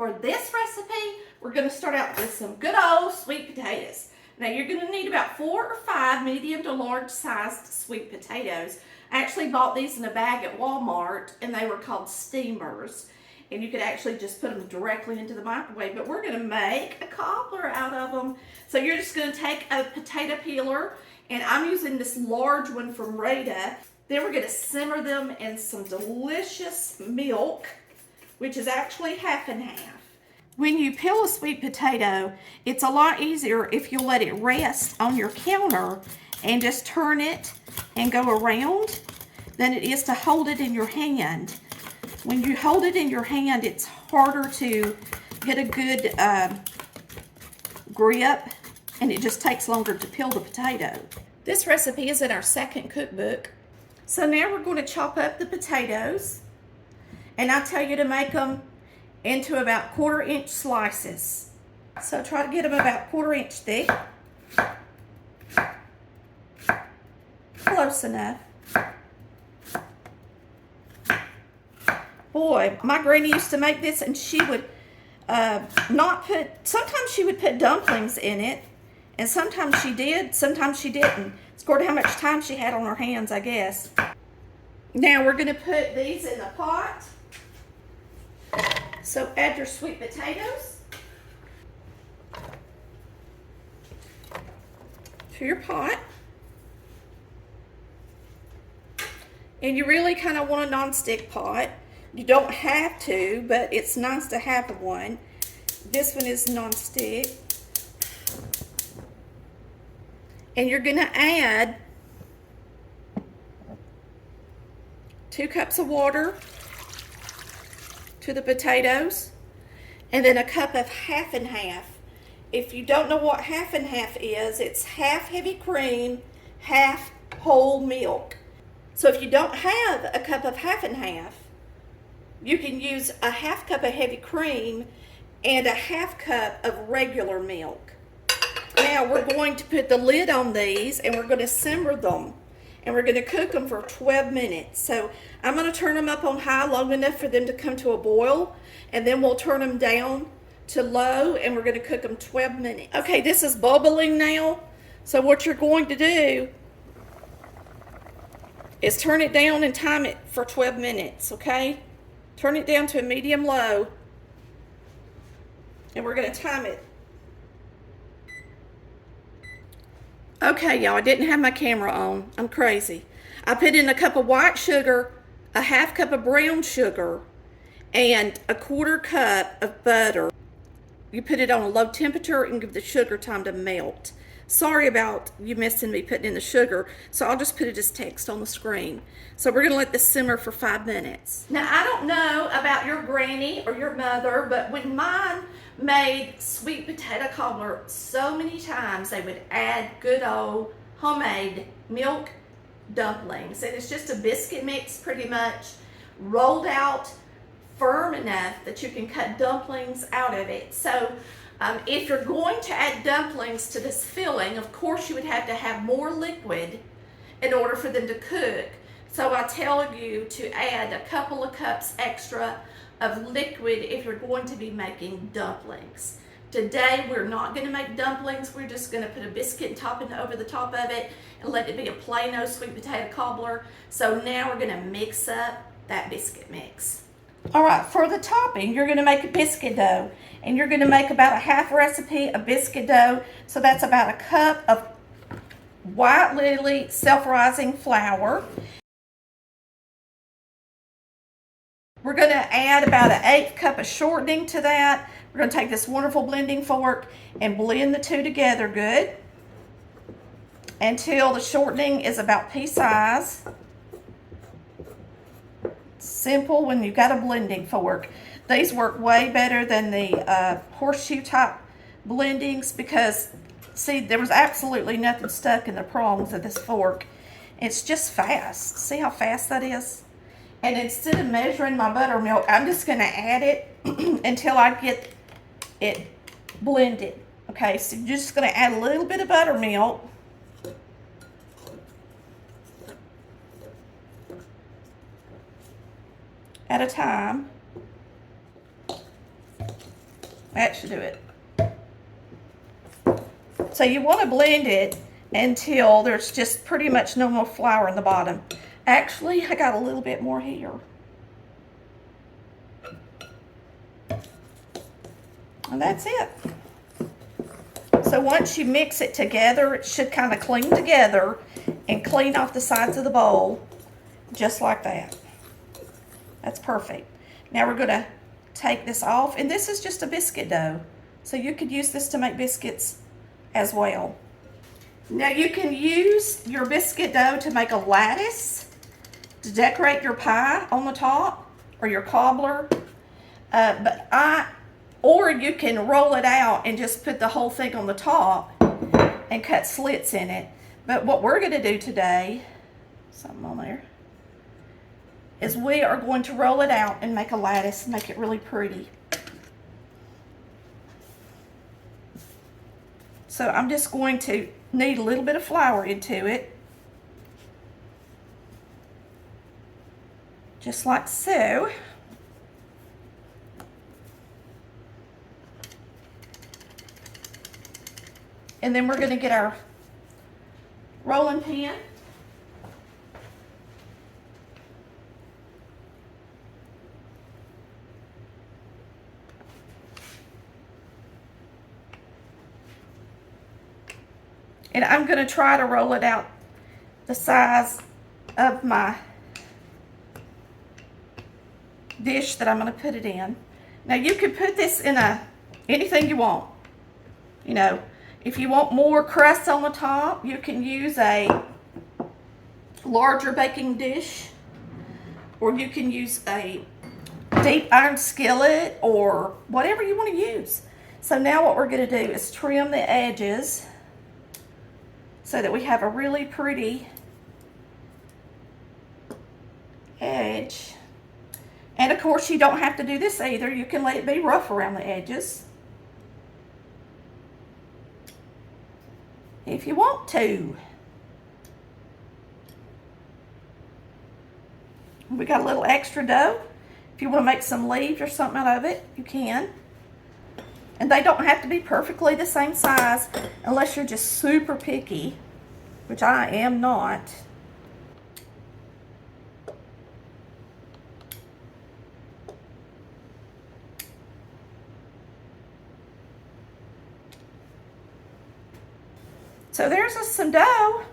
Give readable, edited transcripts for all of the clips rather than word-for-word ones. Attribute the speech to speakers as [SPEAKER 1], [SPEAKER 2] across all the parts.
[SPEAKER 1] For this recipe, we're going to start out with some good old sweet potatoes. Now you're going to need about 4 or 5 medium to large sized sweet potatoes. I actually bought these in a bag at Walmart and they were called steamers. And you could actually just put them directly into the microwave, but we're going to make a cobbler out of them. So you're just going to take a potato peeler, and I'm using this large one from Rita. Then we're going to simmer them in some delicious milk, which is actually half and half. When you peel a sweet potato, it's a lot easier if you let it rest on your counter and just turn it and go around than it is to hold it in your hand. When you hold it in your hand, it's harder to get a good grip, and it just takes longer to peel the potato. This recipe is in our second cookbook. So now we're going to chop up the potatoes, and I tell you to make them into about 1/4 inch slices. So try to get them about 1/4 inch thick. Close enough. Boy, my granny used to make this, and she would sometimes she would put dumplings in it, and sometimes she did, sometimes she didn't. It's according to how much time she had on her hands, I guess. Now we're going to put these in the pot. So add your sweet potatoes to your pot. And you really kind of want a non-stick pot. You don't have to, but it's nice to have one. This one is non-stick. And you're going to add 2 cups of water to the potatoes, and then a cup of half and half. If you don't know what half and half is, it's half heavy cream, half whole milk. So if you don't have a cup of half and half, you can use a half cup of heavy cream and a half cup of regular milk. Now we're going to put the lid on these, and we're going to simmer them, and we're going to cook them for 12 minutes. So I'm going to turn them up on high long enough for them to come to a boil, and then we'll turn them down to low, and we're going to cook them 12 minutes. Okay, this is bubbling now. So what you're going to do is turn it down and time it for 12 minutes, okay? Turn it down to a medium low, and we're going to time it. Okay, y'all, I didn't have my camera on. I'm crazy. I put in a cup of white sugar, a half cup of brown sugar, and a 1/4 cup of butter. You put it on a low temperature and give the sugar time to melt. Sorry about you missing me putting in the sugar, so I'll just put it as text on the screen. So we're going to let this simmer for 5 minutes. Now, I don't know about your granny or your mother, but when mine made sweet potato cobbler, so many times they would add good old homemade milk dumplings. And it's just a biscuit mix pretty much, rolled out firm enough that you can cut dumplings out of it. So if you're going to add dumplings to this filling, of course you would have to have more liquid in order for them to cook. So I tell you to add a couple of cups extra of liquid if you're going to be making dumplings. Today we're not going to make dumplings. We're just going to put a biscuit topping over the top of it and let it be a plain old sweet potato cobbler. So now we're going to mix up that biscuit mix. All right, for the topping, you're going to make a biscuit dough, and you're going to make about a half recipe of biscuit dough. So that's about a cup of White Lily self-rising flour. We're going to add about an 1/8 cup of shortening to that. We're going to take this wonderful blending fork and blend the two together good until the shortening is about pea size. Simple when you've got a blending fork. These work way better than the horseshoe type blendings because, see, there was absolutely nothing stuck in the prongs of this fork. It's just fast. See how fast that is? And instead of measuring my buttermilk, I'm just going to add it until I get it blended. Okay, so you're just going to add a little bit of buttermilk. At a time. That should do it. So you want to blend it until there's just pretty much no more flour in the bottom. Actually, I got a little bit more here. And that's it. So once you mix it together, it should kind of cling together and clean off the sides of the bowl, just like that. That's perfect. Now we're gonna take this off, and this is just a biscuit dough. So you could use this to make biscuits as well. Now you can use your biscuit dough to make a lattice, to decorate your pie on the top, or your cobbler. Or you can roll it out and just put the whole thing on the top and cut slits in it. But what we're gonna do today, something on there, is we are going to roll it out and make a lattice and make it really pretty. So I'm just going to knead a little bit of flour into it. Just like so. And then we're going to get our rolling pin. And I'm going to try to roll it out the size of my dish that I'm going to put it in. Now you could put this in anything you want. You know, if you want more crust on the top, you can use a larger baking dish, or you can use a deep iron skillet, or whatever you want to use. So now what we're going to do is trim the edges so that we have a really pretty edge. And of course you don't have to do this either. You can let it be rough around the edges if you want to. We got a little extra dough. If you want to make some leaves or something out of it, you can. And they don't have to be perfectly the same size unless you're just super picky, which I am not. So there's some dough.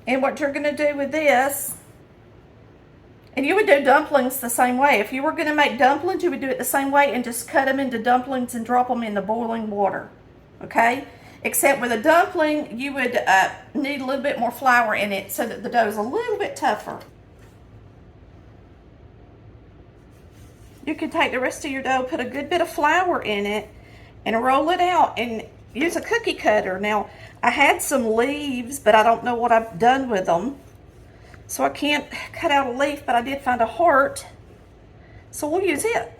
[SPEAKER 1] And what you're going to do with this, and you would do dumplings the same way. If you were going to make dumplings, you would do it the same way and just cut them into dumplings and drop them in the boiling water. Okay? Except with a dumpling, you would need a little bit more flour in it so that the dough is a little bit tougher. You can take the rest of your dough, put a good bit of flour in it, and roll it out and use a cookie cutter. Now, I had some leaves, but I don't know what I've done with them. So I can't cut out a leaf, but I did find a heart. So we'll use it.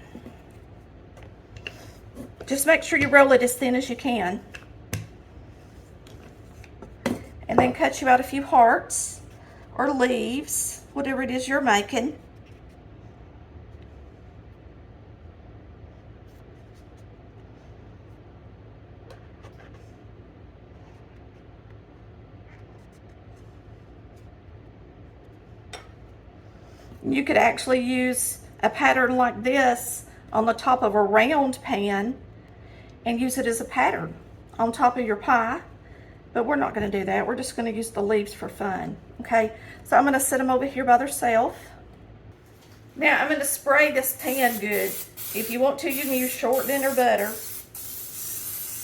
[SPEAKER 1] Just make sure you roll it as thin as you can. And then cut you out a few hearts or leaves, whatever it is you're making. You could actually use a pattern like this on the top of a round pan and use it as a pattern on top of your pie. But we're not going to do that. We're just going to use the leaves for fun. Okay, so I'm going to set them over here by themselves. Now I'm going to spray this pan good. If you want to, you can use shortening or butter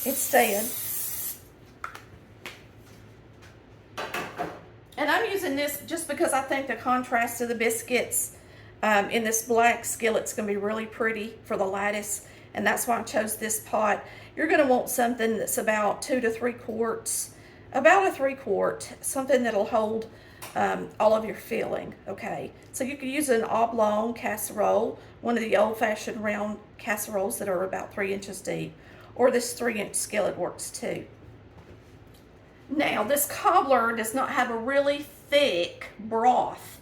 [SPEAKER 1] instead. And I'm using this just because I think the contrast of the biscuits in this black skillet's going to be really pretty for the lattice. And that's why I chose this pot. You're going to want something that's about 2 to 3 quarts. About a 3 quart. Something that'll hold all of your filling. Okay. So you could use an oblong casserole. One of the old-fashioned round casseroles that are about 3 inches deep. Or this 3-inch skillet works too. Now, this cobbler does not have a really thick broth.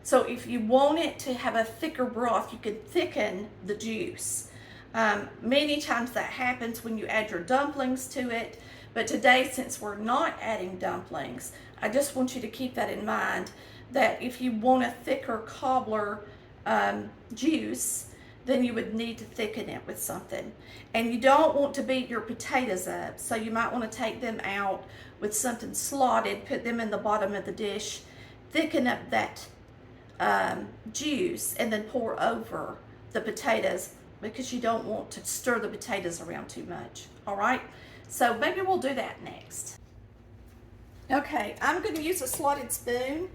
[SPEAKER 1] So if you want it to have a thicker broth, you could thicken the juice. Many times that happens when you add your dumplings to it, but today, since we're not adding dumplings, I just want you to keep that in mind, that if you want a thicker cobbler juice, then you would need to thicken it with something. And you don't want to beat your potatoes up, so you might want to take them out with something slotted, put them in the bottom of the dish, thicken up that juice, and then pour over the potatoes, because you don't want to stir the potatoes around too much. All right, so maybe we'll do that next. Okay, I'm going to use a slotted spoon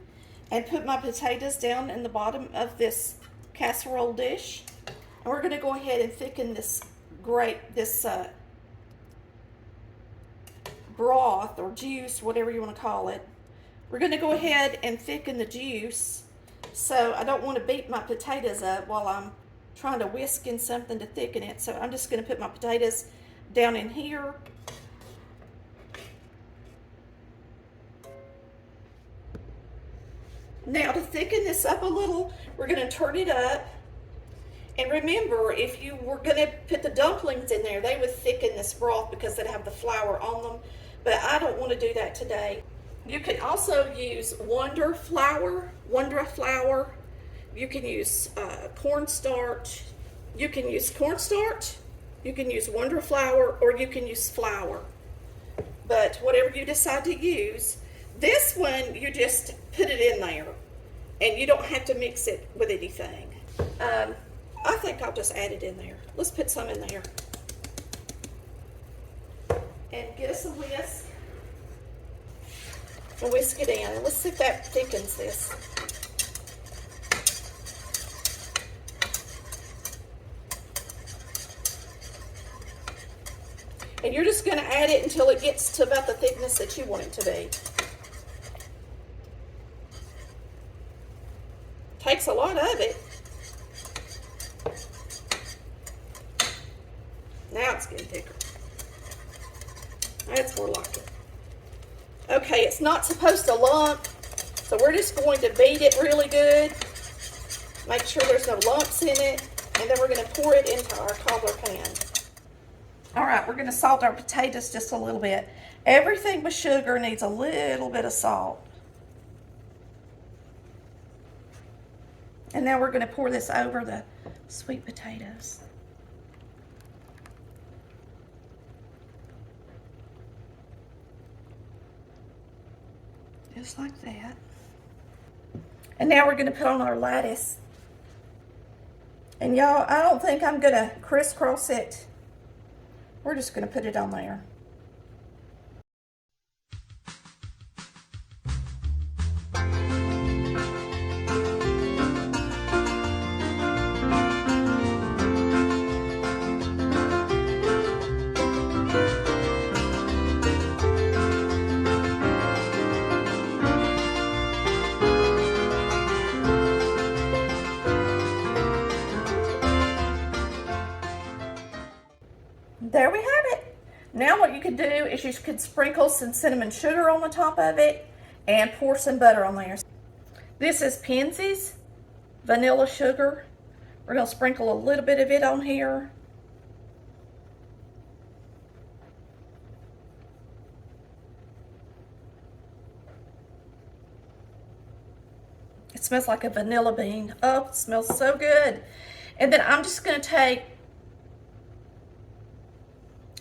[SPEAKER 1] and put my potatoes down in the bottom of this casserole dish. And we're going to go ahead and thicken this broth or juice, whatever you want to call it. We're going to go ahead and thicken the juice, so I don't want to beat my potatoes up while I'm trying to whisk in something to thicken it. So I'm just going to put my potatoes down in here. Now, to thicken this up a little, we're going to turn it up. And remember, if you were going to put the dumplings in there, they would thicken this broth because they'd have the flour on them. But I don't want to do that today. You can also use Wonder flour. You can use cornstarch. You can use cornstarch. You can use Wonder flour, or you can use flour. But whatever you decide to use, this one you just put it in there, and you don't have to mix it with anything. I think I'll just add it in there. Let's put some in there. And get us a whisk. And whisk it in. And let's see if that thickens this. And you're just going to add it until it gets to about the thickness that you want it to be. Takes a lot of it. Now it's getting thicker. That's more like it. Okay, it's not supposed to lump, so we're just going to beat it really good. Make sure there's no lumps in it, and then we're going to pour it into our cobbler pan. All right, we're going to salt our potatoes just a little bit. Everything with sugar needs a little bit of salt. And now we're going to pour this over the sweet potatoes. Just like that. And now we're going to put on our lettuce. And y'all, I don't think I'm going to crisscross it. We're just going to put it on there. There we have it. Now what you could do is you could sprinkle some cinnamon sugar on the top of it and pour some butter on there. This is Penzeys vanilla sugar. We're going to sprinkle a little bit of it on here. It smells like a vanilla bean. Oh, it smells so good. And then I'm just going to take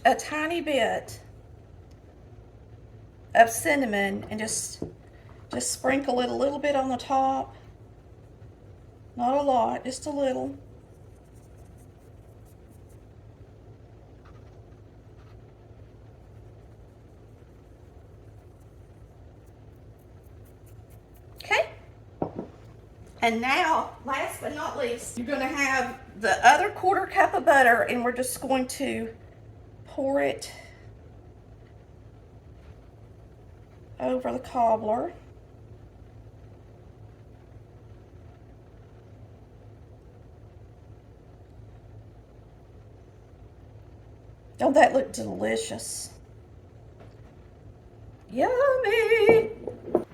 [SPEAKER 1] a tiny bit of cinnamon and just sprinkle it a little bit on the top. Not a lot, just a little. Okay. And now, last but not least, you're going to have the other 1/4 cup of butter, and we're just going to pour it over the cobbler. Don't that look delicious? Yummy!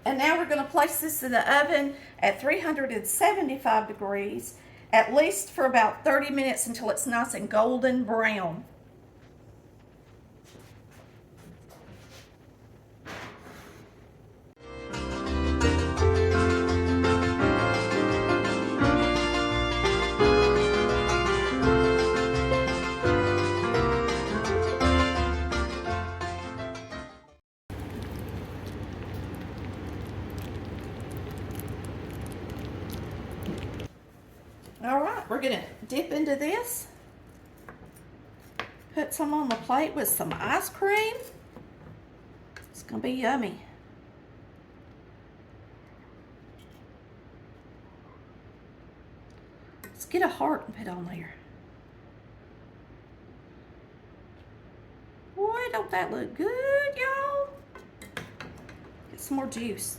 [SPEAKER 1] And now we're going to place this in the oven at 375 degrees at least for about 30 minutes until it's nice and golden brown. All right, we're gonna dip into this. Put some on the plate with some ice cream. It's gonna be yummy. Let's get a heart and put on there. Boy, don't that look good, y'all? Get some more juice.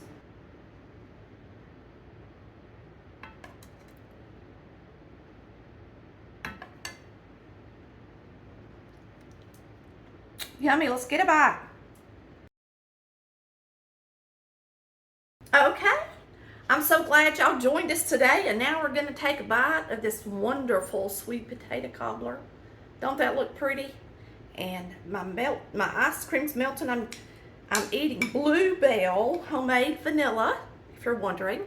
[SPEAKER 1] Yummy, let's get a bite. Okay, I'm so glad y'all joined us today, and now we're gonna take a bite of this wonderful sweet potato cobbler. Don't that look pretty? And my ice cream's melting. I'm eating Bluebell homemade vanilla, if you're wondering.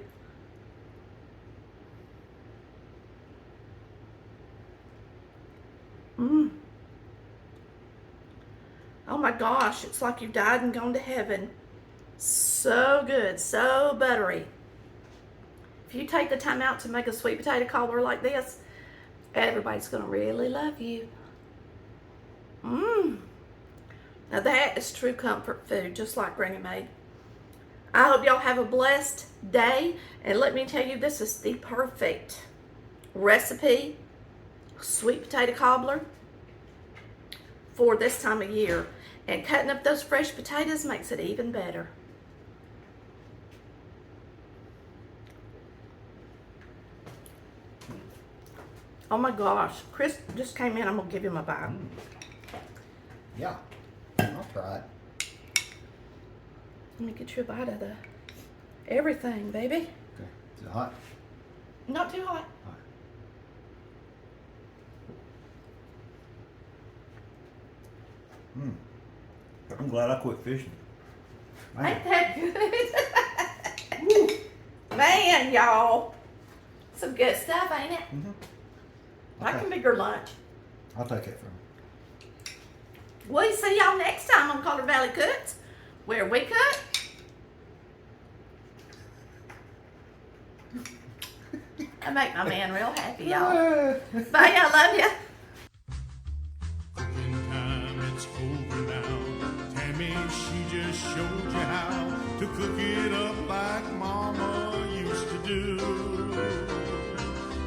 [SPEAKER 1] Oh my gosh, it's like you've died and gone to heaven. So good, so buttery. If you take the time out to make a sweet potato cobbler like this, everybody's gonna really love you. Now that is true comfort food, just like Granny made. I hope y'all have a blessed day, and let me tell you, this is the perfect recipe, sweet potato cobbler, for this time of year. And cutting up those fresh potatoes makes it even better. Oh my gosh, Chris just came in. I'm gonna give him a bite.
[SPEAKER 2] Yeah, I'll try it.
[SPEAKER 1] Let me get you a bite of the everything, baby.
[SPEAKER 2] Okay, is it hot?
[SPEAKER 1] Not too hot.
[SPEAKER 2] I'm glad I quit fishing. Man.
[SPEAKER 1] Ain't that good? Man, y'all. Some good stuff, ain't it? That can be your lunch.
[SPEAKER 2] I'll take it from
[SPEAKER 1] We'll see y'all next time on Cobbler Valley Cooks, where we cook. I make my man real happy, y'all. Bye, y'all. Love ya.
[SPEAKER 3] Showed you how to cook it up like Mama used to do.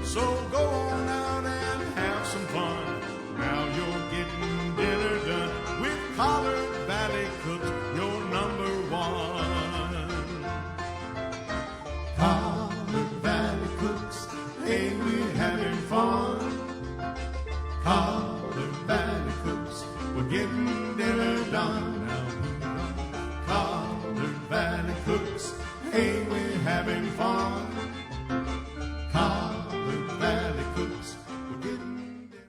[SPEAKER 3] So go on out and have some fun. Now you're getting dinner done with Cobbler Valley Cooks, your #1. Cobbler Valley Cooks, ain't we having fun? Cobbler Valley Cooks, we're getting dinner done. Cobbler Valley Cooks, ain't we having fun?